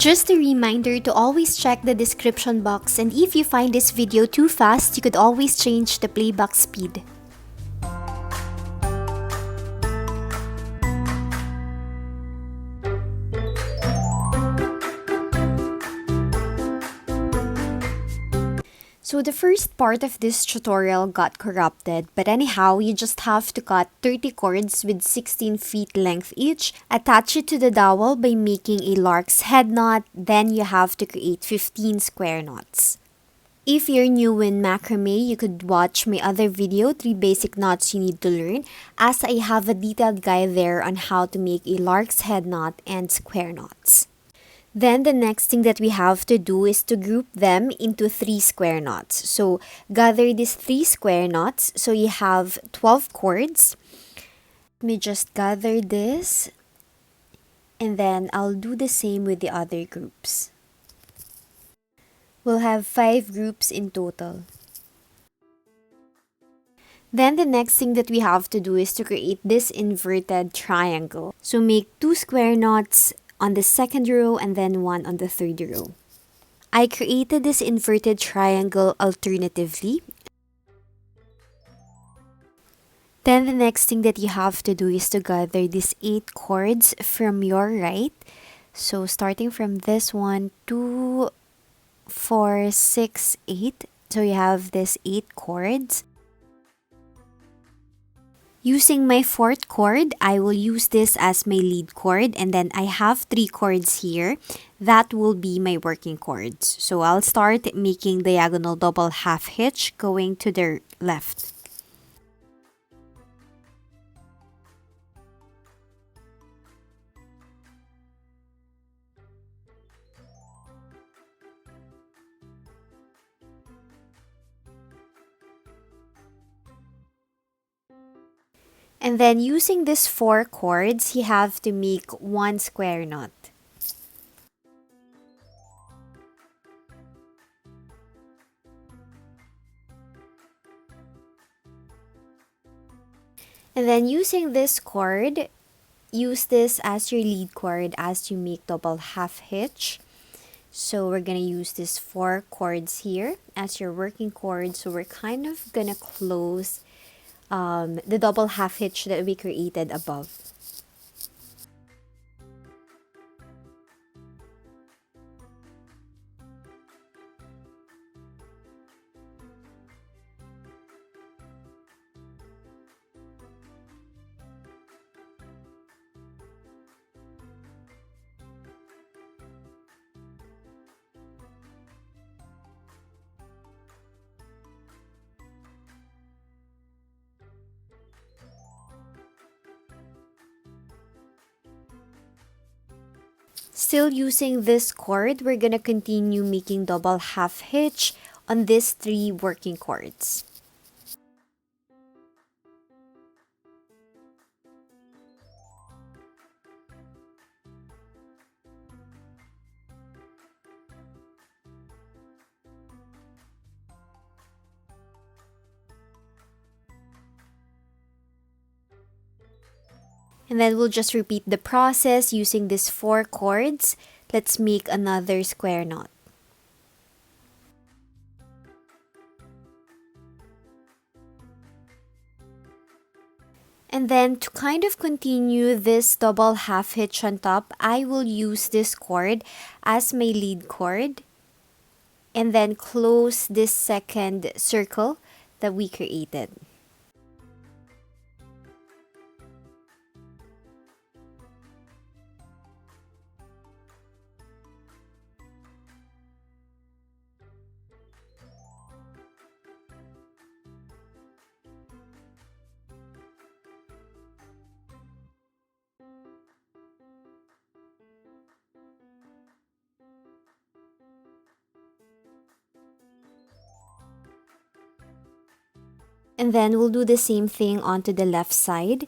Just a reminder to always check the description box, and if you find this video too fast, you could always change the playback speed. So the first part of this tutorial got corrupted, but anyhow, you just have to cut 30 cords with 16 feet length each, attach it to the dowel by making a lark's head knot, then you have to create 15 square knots. If you're new in macrame, you could watch my other video, 3 basic knots you need to learn, as I have a detailed guide there on how to make a lark's head knot and square knots. Then the next thing that we have to do is to group them into 3 square knots. So gather these 3 square knots. So you have 12 cords. Let me just gather this. And then I'll do the same with the other groups. We'll have 5 groups in total. Then the next thing that we have to do is to create this inverted triangle. So make 2 square knots on the second row and then 1 on the third row. I created this inverted triangle alternatively. Then the next thing that you have to do is to gather these 8 cords from your right. So starting from this one, 2, 4, 6, 8. So you have these 8 cords. Using my 4th cord, I will use this as my lead cord, and then I have 3 cords here. That will be my working cords. So I'll start making diagonal double half hitch going to the left. And then using these 4 cords, you have to make 1 square knot. And then using this cord, use this as your lead cord as you make double half hitch. So we're going to use these 4 cords here as your working cord. So we're kind of going to close the double half hitch that we created above. Still using this cord, we're gonna continue making double half hitch on these 3 working cords. And then we'll just repeat the process using these 4 cords. Let's make another square knot. And then to kind of continue this double half hitch on top, I will use this cord as my lead cord. And then close this second circle that we created. And then we'll do the same thing onto the left side.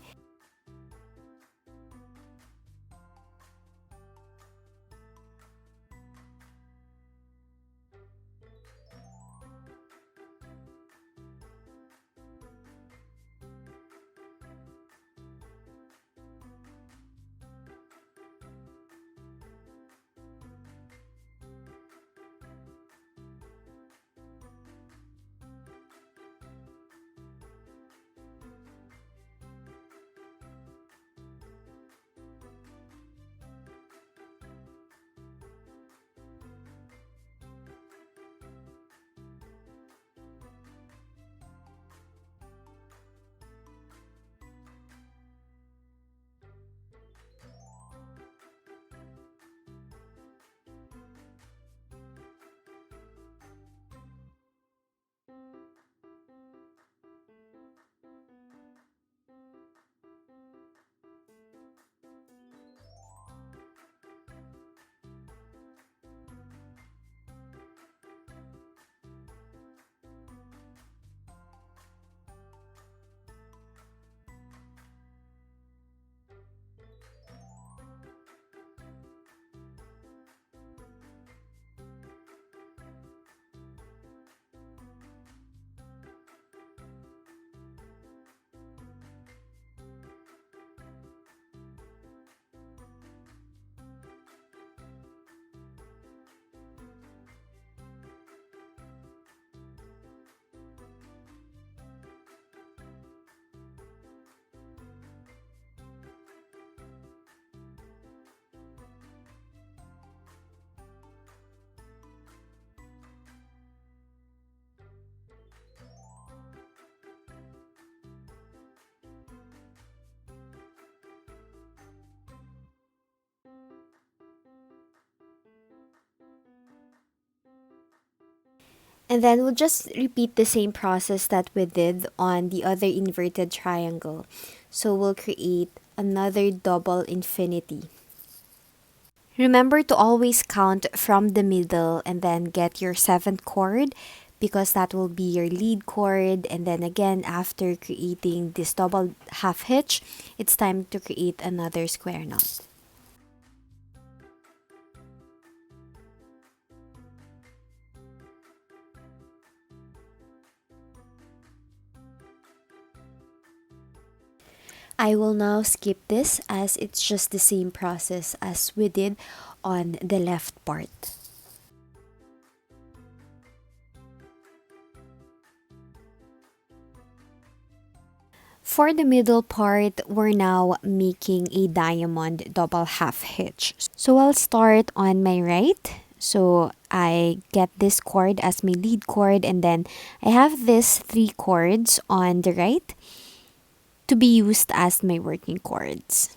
And then we'll just repeat the same process that we did on the other inverted triangle. So we'll create another double infinity. Remember to always count from the middle and then get your seventh chord because that will be your lead chord. And then again, after creating this double half hitch, it's time to create another square knot. I will now skip this as it's just the same process as we did on the left part. For the middle part, we're now making a diamond double half hitch. So I'll start on my right. So I get this chord as my lead chord, and then I have these three chords on the right to be used as my working chords.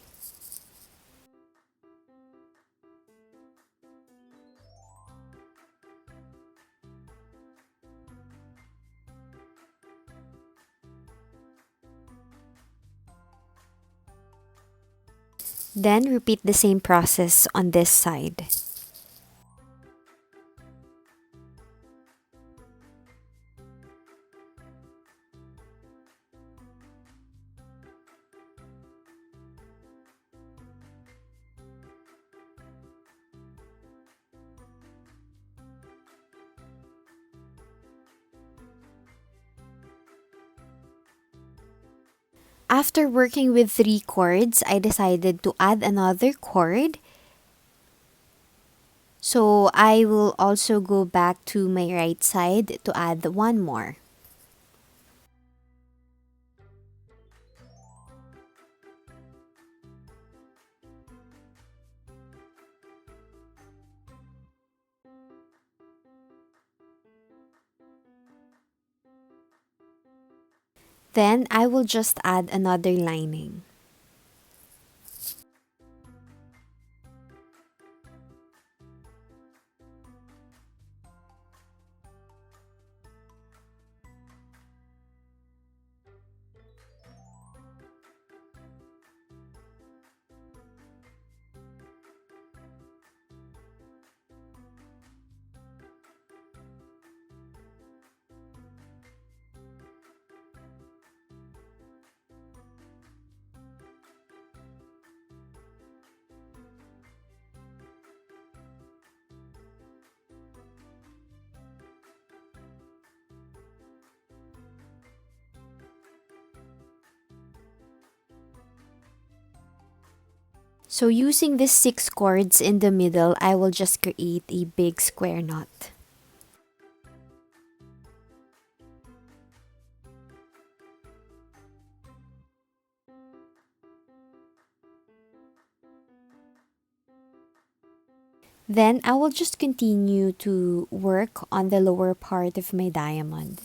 Then repeat the same process on this side. After working with three chords, I decided to add another chord. So I will also go back to my right side to add one more. Then I will just add another lining. So using these six chords in the middle, I will just create a big square knot. Then I will just continue to work on the lower part of my diamond.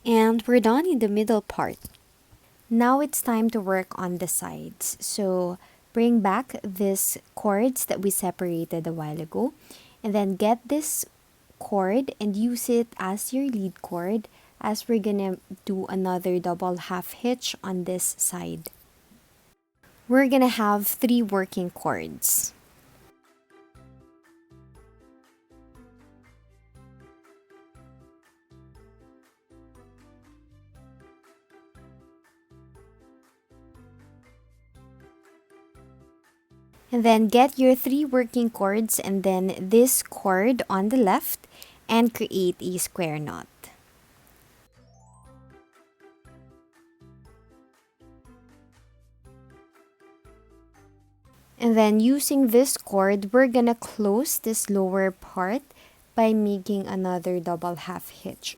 And we're done in the middle part. Now it's time to work on the sides. So bring back these chords that we separated a while ago, and then get this chord and use it as your lead chord as we're gonna do another double half hitch on this side. We're gonna have 3 working cords. And then get your 3 working cords and then this cord on the left and create a square knot. And then using this cord, we're gonna close this lower part by making another double half hitch.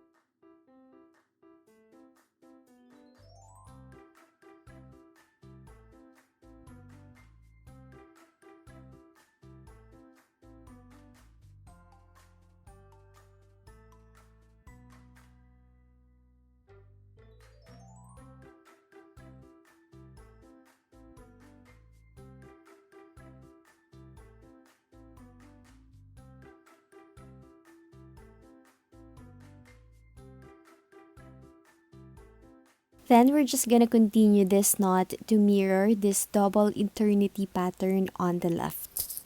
Then we're just gonna continue this knot to mirror this double eternity pattern on the left.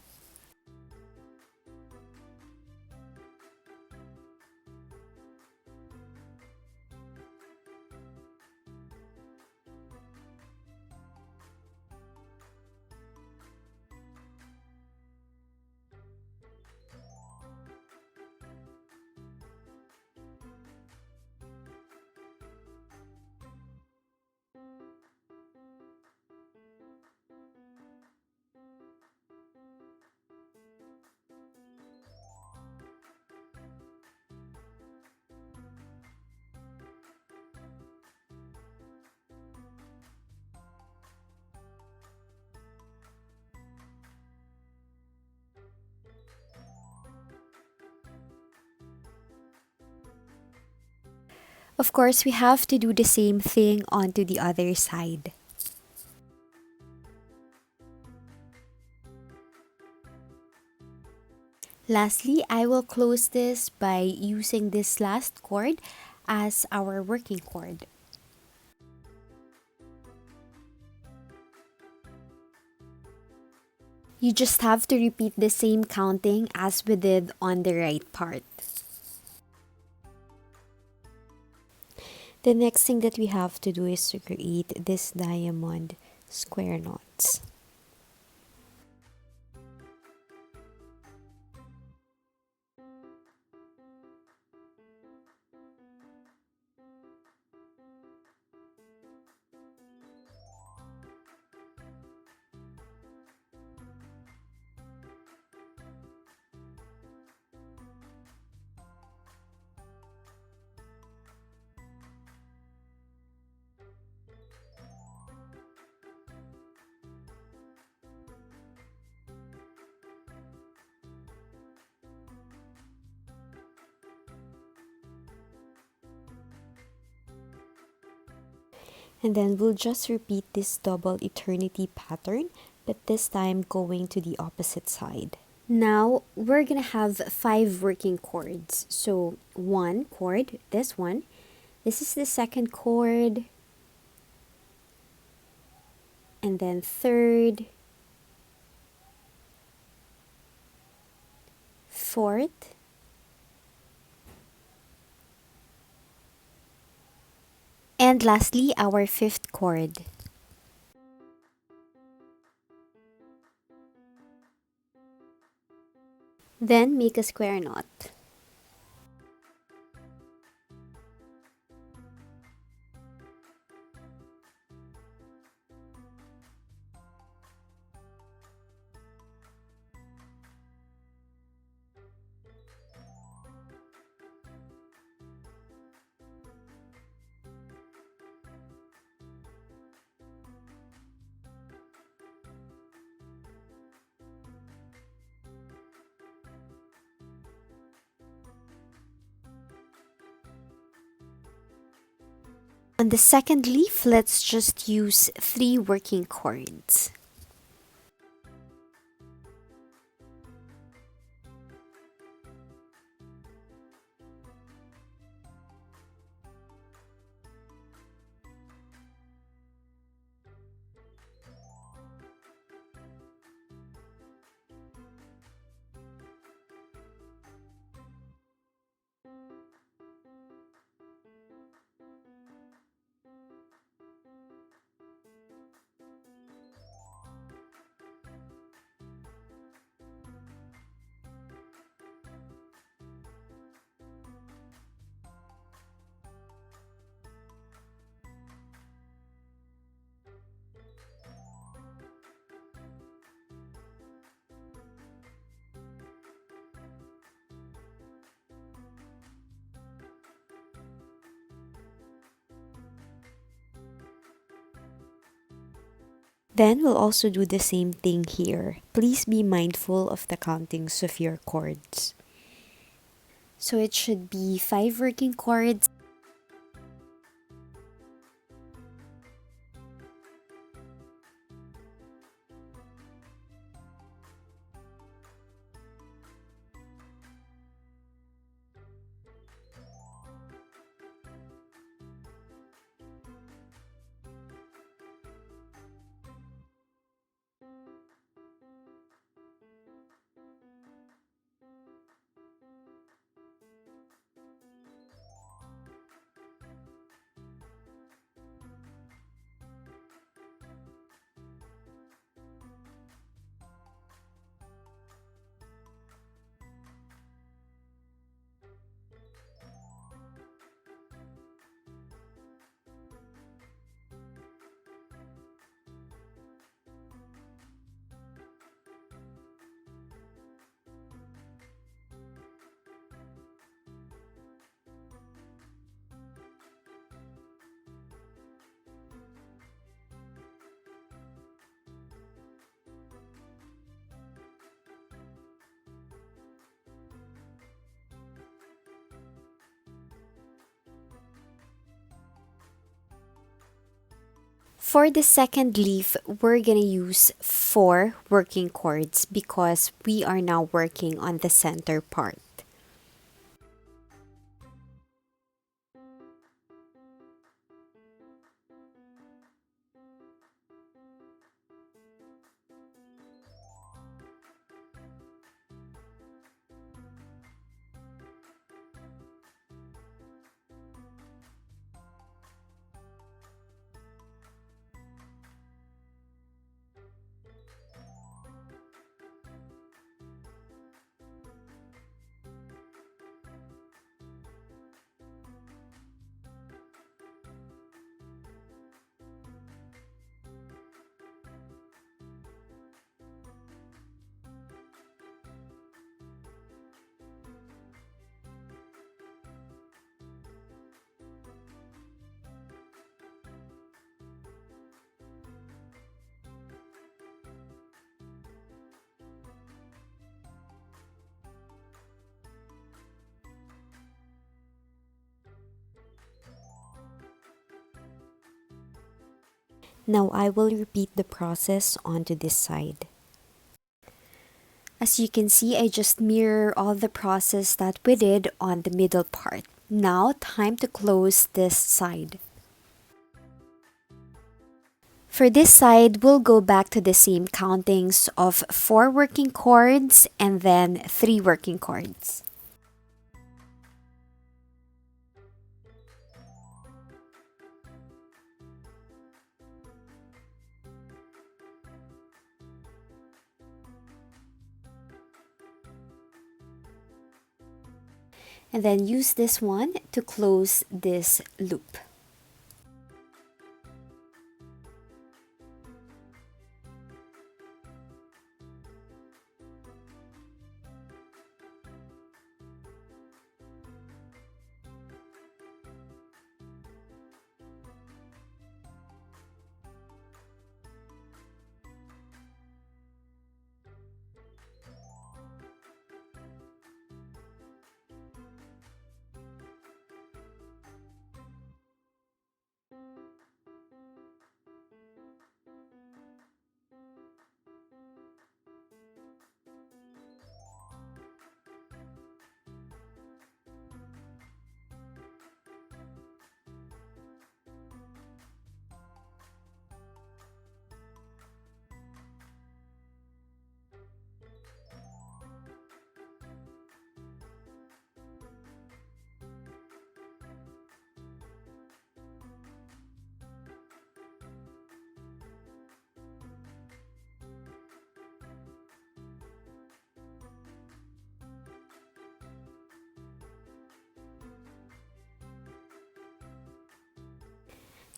Of course, we have to do the same thing onto the other side. Lastly, I will close this by using this last cord as our working cord. You just have to repeat the same counting as we did on the right part. The next thing that we have to do is to create this diamond square knots. And then we'll just repeat this double eternity pattern, but this time going to the opposite side. Now we're gonna have 5 working cords. So 1 cord, this one. This is the second cord. And then third, fourth, and lastly our 5th cord. Then make a square knot. On the second leaf, let's just use 3 working cords. Then we'll also do the same thing here. Please be mindful of the countings of your cords. So it should be 5 working cords. For the second leaf, we're gonna use 4 working cords because we are now working on the center part. Now I will repeat the process onto this side. As you can see, I just mirror all the process that we did on the middle part. Now, time to close this side. For this side, we'll go back to the same countings of 4 working cords and then 3 working cords. And then use this one to close this loop.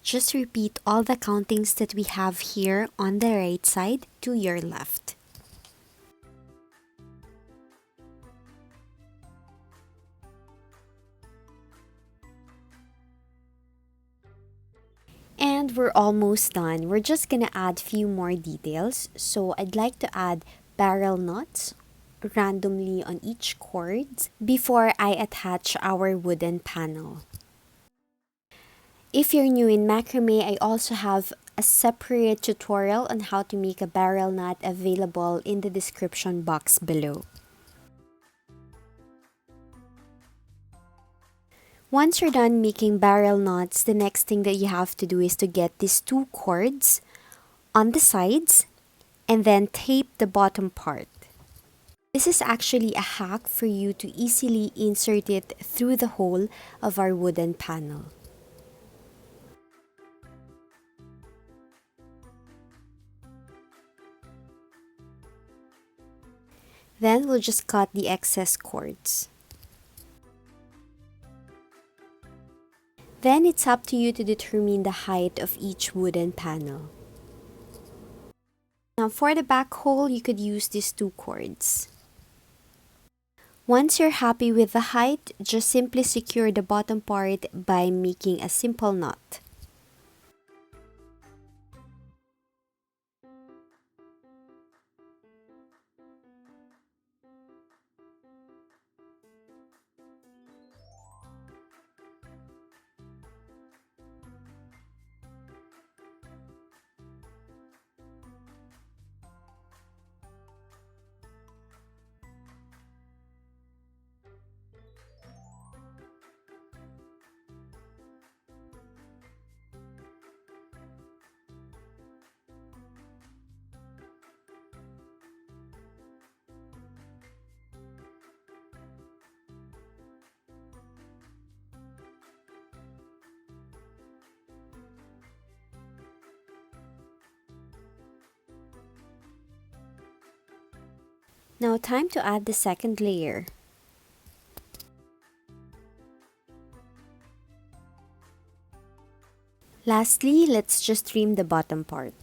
Just repeat all the countings that we have here on the right side to your left. And we're almost done. We're just gonna add few more details. So I'd like to add barrel nuts randomly on each cord before I attach our wooden panel. If you're new in macrame, I also have a separate tutorial on how to make a barrel knot available in the description box below. Once you're done making barrel knots, the next thing that you have to do is to get these two cords on the sides and then tape the bottom part. This is actually a hack for you to easily insert it through the hole of our wooden panel. Then we'll just cut the excess cords. Then it's up to you to determine the height of each wooden panel. Now for the back hole, you could use these two cords. Once you're happy with the height, just simply secure the bottom part by making a simple knot. Now time to add the second layer. Lastly, let's just trim the bottom part.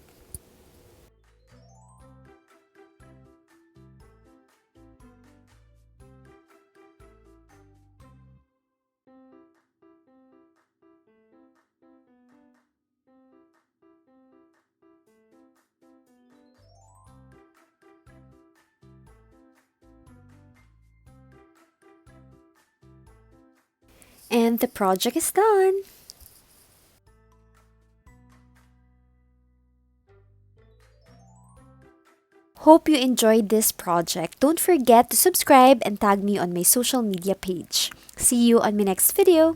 And the project is done! Hope you enjoyed this project. Don't forget to subscribe and tag me on my social media page. See you on my next video.